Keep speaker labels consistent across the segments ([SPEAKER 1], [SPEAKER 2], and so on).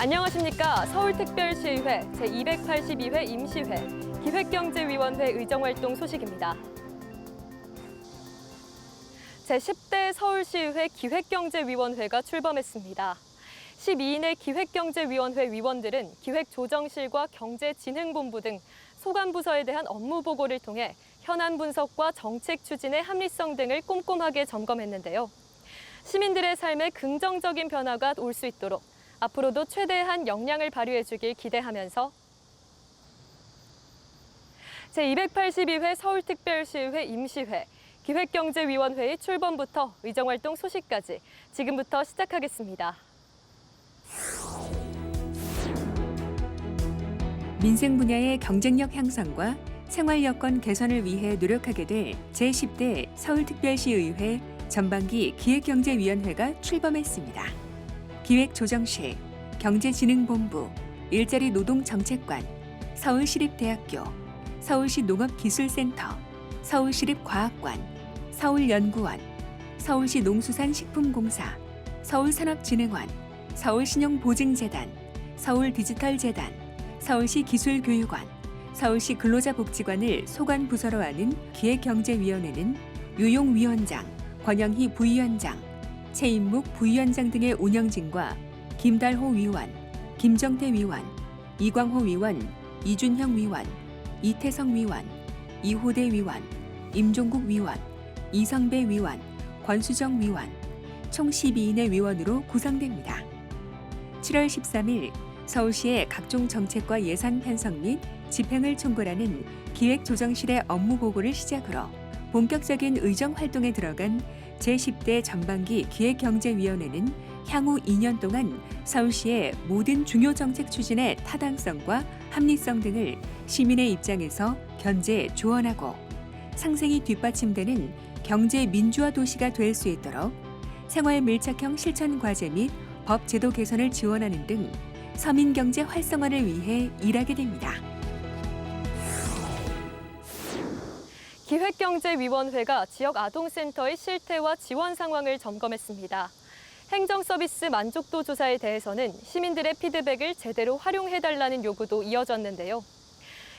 [SPEAKER 1] 안녕하십니까. 서울특별시의회 제282회 임시회 기획경제위원회 의정활동 소식입니다. 제10대 서울시의회 기획경제위원회가 출범했습니다. 12인의 기획경제위원회 위원들은 기획조정실과 경제진흥본부 등 소관부서에 대한 업무 보고를 통해 현안 분석과 정책 추진의 합리성 등을 꼼꼼하게 점검했는데요. 시민들의 삶에 긍정적인 변화가 올 수 있도록 앞으로도 최대한 역량을 발휘해주길 기대하면서 제282회 서울특별시의회 임시회 기획경제위원회의 출범부터 의정활동 소식까지 지금부터 시작하겠습니다.
[SPEAKER 2] 민생 분야의 경쟁력 향상과 생활 여건 개선을 위해 노력하게 될 제10대 서울특별시의회 전반기 기획경제위원회가 출범했습니다. 기획조정실, 경제진흥본부, 일자리 노동정책관, 서울시립대학교, 서울시 농업기술센터, 서울시립과학관, 서울연구원, 서울시 농수산식품공사, 서울산업진흥원, 서울신용보증재단, 서울디지털재단, 서울시 기술교육원, 서울시 근로자복지관을 소관부서로 하는 기획경제위원회는 유용위원장, 권영희 부위원장, 최인묵 부위원장 등의 운영진과 김달호 위원, 김정태 위원, 이광호 위원, 이준형 위원, 이태성 위원, 이호대 위원, 임종국 위원, 이성배 위원, 권수정 위원, 총 12인의 위원으로 구성됩니다. 7월 13일 서울시의 각종 정책과 예산 편성 및 집행을 총괄하는 기획조정실의 업무 보고를 시작으로 본격적인 의정 활동에 들어간 제10대 전반기 기획경제위원회는 향후 2년 동안 서울시의 모든 중요 정책 추진의 타당성과 합리성 등을 시민의 입장에서 견제, 조언하고 상생이 뒷받침되는 경제 민주화 도시가 될 수 있도록 생활 밀착형 실천 과제 및 법 제도 개선을 지원하는 등 서민 경제 활성화를 위해 일하게 됩니다.
[SPEAKER 1] 기획경제위원회가 지역 아동센터의 실태와 지원 상황을 점검했습니다. 행정서비스 만족도 조사에 대해서는 시민들의 피드백을 제대로 활용해달라는 요구도 이어졌는데요.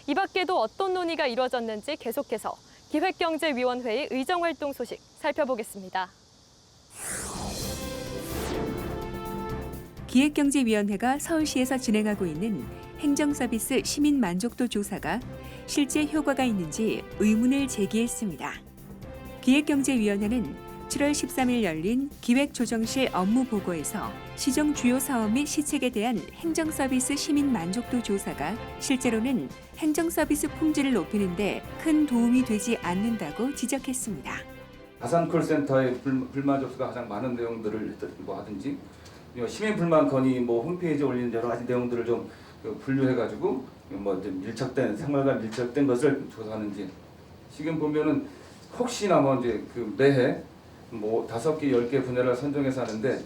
[SPEAKER 1] 이 밖에도 어떤 논의가 이뤄졌는지 계속해서 기획경제위원회의 의정활동 소식 살펴보겠습니다.
[SPEAKER 2] 기획경제위원회가 서울시에서 진행하고 있는 행정서비스 시민 만족도 조사가 실제 효과가 있는지 의문을 제기했습니다. 기획경제위원회는 7월 13일 열린 기획조정실 업무 보고에서 시정 주요 사업 및 시책에 대한 행정서비스 시민 만족도 조사가 실제로는 행정서비스 품질을 높이는 데 큰 도움이 되지 않는다고 지적했습니다.
[SPEAKER 3] 가산 콜센터의 불만 접수가 가장 많은 내용들을 하든지 시민 불만 건의 홈페이지에 올리는 여러 가지 내용들을 좀 분류해가지고 좀 밀착된 생활과 밀착된 것을 조사하는지 지금 보면은 혹시나 이제 매해 5개, 10개 분야를 선정해서 하는데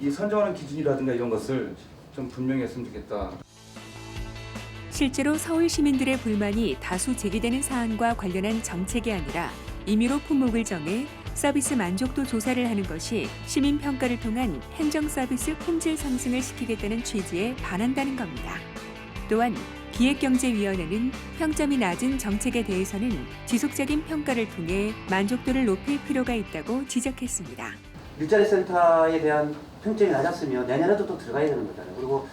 [SPEAKER 3] 이 선정하는 기준이라든가 이런 것을 좀 분명히 했으면 좋겠다.
[SPEAKER 2] 실제로 서울 시민들의 불만이 다수 제기되는 사안과 관련한 정책이 아니라 임의로 품목을 정해 서비스 만족도 조사를 하는 것이 시민 평가를 통한 행정 서비스 품질 상승을 시키겠다는 취지에 반한다는 겁니다. 또한 기획경제위원회는 평점이 낮은 정책에 대해서는 지속적인 평가를 통해 만족도를 높일 필요가 있다고 지적했습니다.
[SPEAKER 4] 일자리 센터에 대한 평점이 낮았으면 내년에도 또 들어가야 되는 거잖아요. 그리고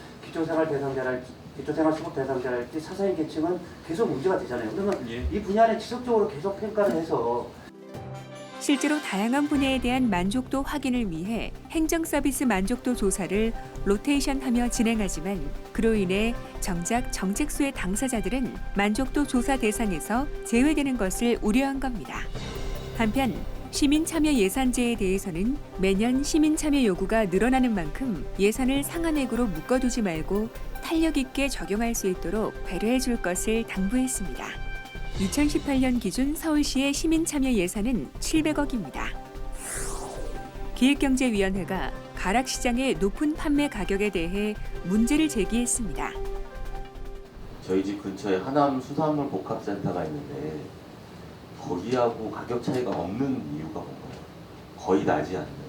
[SPEAKER 4] 기초생활수급 대상자랄지 사사인 계층은 계속 문제가 되잖아요. 그러면 이 분야는 지속적으로 계속 평가를 해서
[SPEAKER 2] 실제로 다양한 분야에 대한 만족도 확인을 위해 행정서비스 만족도 조사를 로테이션하며 진행하지만 그로 인해 정작 정책수의 당사자들은 만족도 조사 대상에서 제외되는 것을 우려한 겁니다. 한편 시민참여 예산제에 대해서는 매년 시민참여 요구가 늘어나는 만큼 예산을 상한액으로 묶어두지 말고 탄력 있게 적용할 수 있도록 배려해 줄 것을 당부했습니다. 2018년 기준 서울시의 시민참여 예산은 700억입니다. 기획경제위원회가 가락시장의 높은 판매 가격에 대해 문제를 제기했습니다.
[SPEAKER 5] 저희 집 근처에 하남 수산물 복합센터가 있는데 거기하고 가격 차이가 없는 이유가 뭔가요? 거의 나지 않는.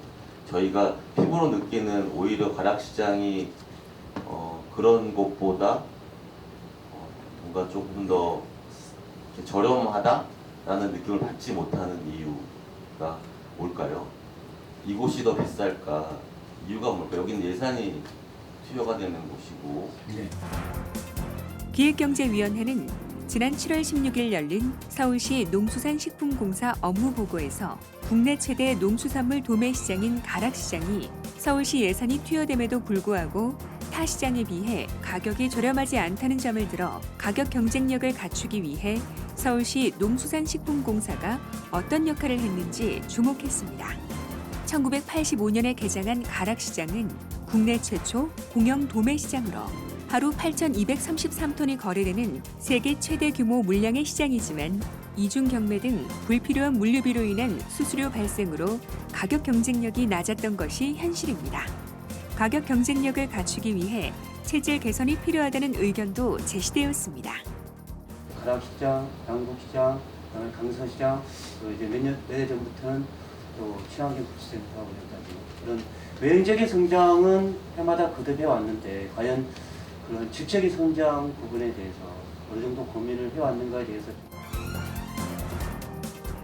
[SPEAKER 5] 저희가 피부로 느끼는 오히려 가락시장이 그런 곳보다 뭔가 조금 더 이렇게 저렴하다라는 느낌을 받지 못하는 이유가 뭘까요? 이곳이 더 비쌀까? 이유가 뭘까요? 여기는 예산이 투여가 되는 곳이고.
[SPEAKER 2] 기획경제위원회는 지난 7월 16일 열린 서울시 농수산식품공사 업무보고에서 국내 최대 농수산물 도매시장인 가락시장이 서울시 예산이 투여됨에도 불구하고 타 시장에 비해 가격이 저렴하지 않다는 점을 들어 가격 경쟁력을 갖추기 위해 서울시 농수산식품공사가 어떤 역할을 했는지 주목했습니다. 1985년에 개장한 가락시장은 국내 최초 공영 도매시장으로 하루 8,233톤이 거래되는 세계 최대 규모 물량의 시장이지만 이중 경매 등 불필요한 물류비로 인한 수수료 발생으로 가격 경쟁력이 낮았던 것이 현실입니다. 가격 경쟁력을 갖추기 위해 체질 개선이 필요하다는 의견도 제시되었습니다.
[SPEAKER 4] 가락시장, 양국시장, 그다음에 강서시장, 또 이제 몇 년 전부터는 또 친환경 부시센터가 운영되고 그런 외형적인 성장은 해마다 거듭해 왔는데 과연 그런 질적인 성장 부분에 대해서 어느 정도 고민을 해왔는가에 대해서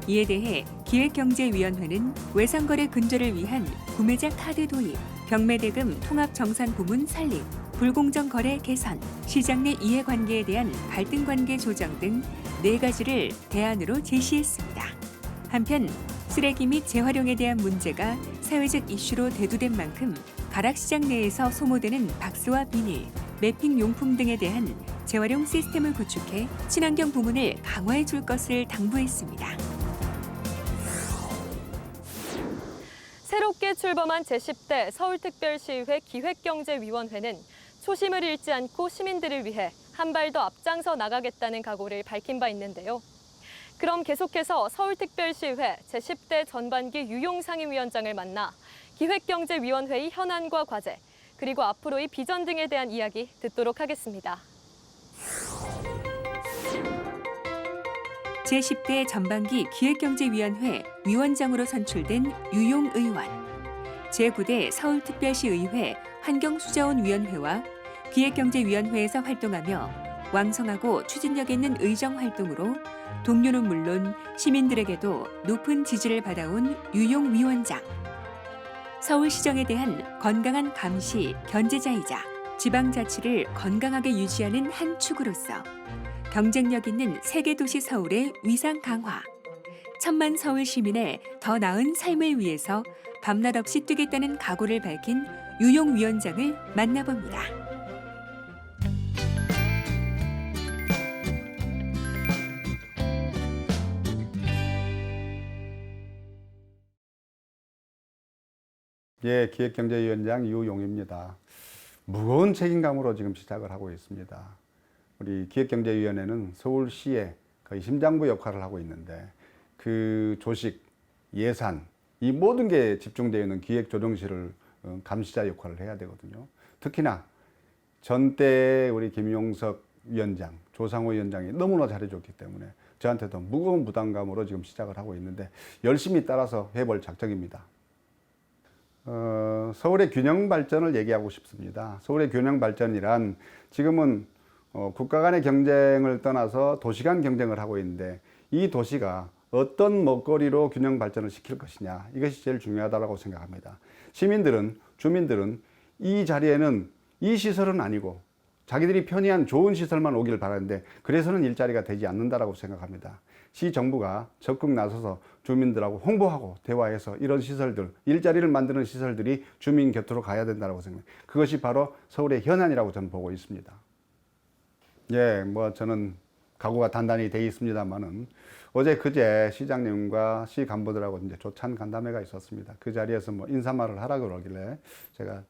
[SPEAKER 2] 이에 대해 기획경제위원회는 외상거래 근절을 위한 구매자 카드 도입, 경매대금 통합정산 부문 설립, 불공정 거래 개선, 시장 내 이해관계에 대한 갈등관계 조정 등 4가지를 대안으로 제시했습니다. 한편 쓰레기 및 재활용에 대한 문제가 사회적 이슈로 대두된 만큼 가락시장 내에서 소모되는 박스와 비닐, 매핑 용품 등에 대한 재활용 시스템을 구축해 친환경 부문을 강화해 줄 것을 당부했습니다.
[SPEAKER 1] 새롭게 출범한 제10대 서울특별시의회 기획경제위원회는 초심을 잃지 않고 시민들을 위해 한 발 더 앞장서 나가겠다는 각오를 밝힌 바 있는데요. 그럼 계속해서 서울특별시의회 제10대 전반기 유용상임위원장을 만나 기획경제위원회의 현안과 과제, 그리고 앞으로의 비전 등에 대한 이야기 듣도록 하겠습니다.
[SPEAKER 2] 제10대 전반기 기획경제위원회 위원장으로 선출된 유용 의원, 제9대 서울특별시의회 환경수자원위원회와 기획경제위원회에서 활동하며 왕성하고 추진력 있는 의정활동으로 동료는 물론 시민들에게도 높은 지지를 받아온 유용 위원장. 서울시정에 대한 건강한 감시, 견제자이자 지방자치를 건강하게 유지하는 한 축으로서 경쟁력 있는 세계도시 서울의 위상 강화, 1000만 서울 시민의 더 나은 삶을 위해서 밤낮 없이 뛰겠다는 각오를 밝힌 유용 위원장을 만나봅니다.
[SPEAKER 6] 예, 기획경제위원장 유용입니다. 무거운 책임감으로 지금 시작을 하고 있습니다. 우리 기획경제위원회는 서울시의 거의 심장부 역할을 하고 있는데 그 조직, 예산, 이 모든 게 집중되어 있는 기획조정실을 감시자 역할을 해야 되거든요. 특히나 전때 우리 김용석 위원장, 조상호 위원장이 너무나 잘해줬기 때문에 저한테도 무거운 부담감으로 지금 시작을 하고 있는데 열심히 따라서 해볼 작정입니다. 서울의 균형 발전을 얘기하고 싶습니다. 서울의 균형 발전이란 지금은 국가 간의 경쟁을 떠나서 도시 간 경쟁을 하고 있는데 이 도시가 어떤 먹거리로 균형 발전을 시킬 것이냐, 이것이 제일 중요하다고 생각합니다. 시민들은, 주민들은 이 자리에는 이 시설은 아니고 자기들이 편의한 좋은 시설만 오길 바라는데 그래서는 일자리가 되지 않는다고 생각합니다. 시 정부가 적극 나서서 주민들하고 홍보하고 대화해서 이런 시설들, 일자리를 만드는 시설들이 주민 곁으로 가야 된다고 생각합니다. 그것이 바로 서울의 현안이라고 저는 보고 있습니다. 예, 저는 각오가 단단히 돼 있습니다만은 어제 그제 시장님과 시 간부들하고 이제 조찬 간담회가 있었습니다. 그 자리에서 인사말을 하라 그러길래 제가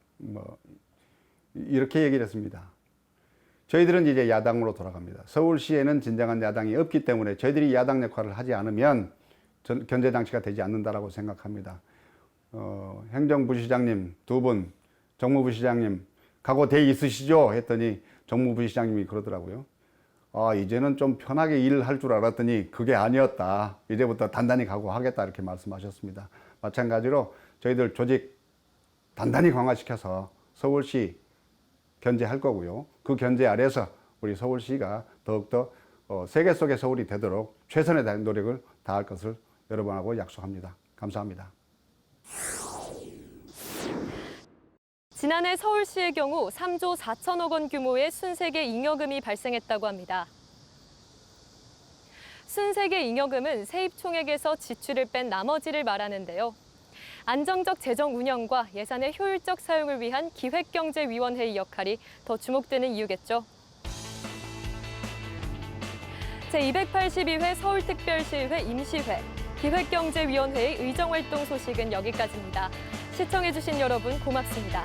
[SPEAKER 6] 이렇게 얘기를 했습니다. 저희들은 이제 야당으로 돌아갑니다. 서울시에는 진정한 야당이 없기 때문에 저희들이 야당 역할을 하지 않으면 견제장치가 되지 않는다라고 생각합니다. 행정부시장님 2분, 정무부시장님 각오돼 있으시죠? 했더니 정무부시장님이 그러더라고요. 이제는 좀 편하게 일할 줄 알았더니 그게 아니었다. 이제부터 단단히 각오하겠다 이렇게 말씀하셨습니다. 마찬가지로 저희들 조직 단단히 강화시켜서 서울시 견제할 거고요. 그 견제 아래서 우리 서울시가 더욱더 세계 속의 서울이 되도록 최선의 노력을 다할 것을 여러분하고 약속합니다. 감사합니다.
[SPEAKER 1] 지난해 서울시의 경우 3조 4천억 원 규모의 순세계 잉여금이 발생했다고 합니다. 순세계 잉여금은 세입 총액에서 지출을 뺀 나머지를 말하는데요. 안정적 재정 운영과 예산의 효율적 사용을 위한 기획경제위원회의 역할이 더 주목되는 이유겠죠. 제282회 서울특별시의회 임시회, 기획경제위원회의 의정활동 소식은 여기까지입니다. 시청해주신 여러분 고맙습니다.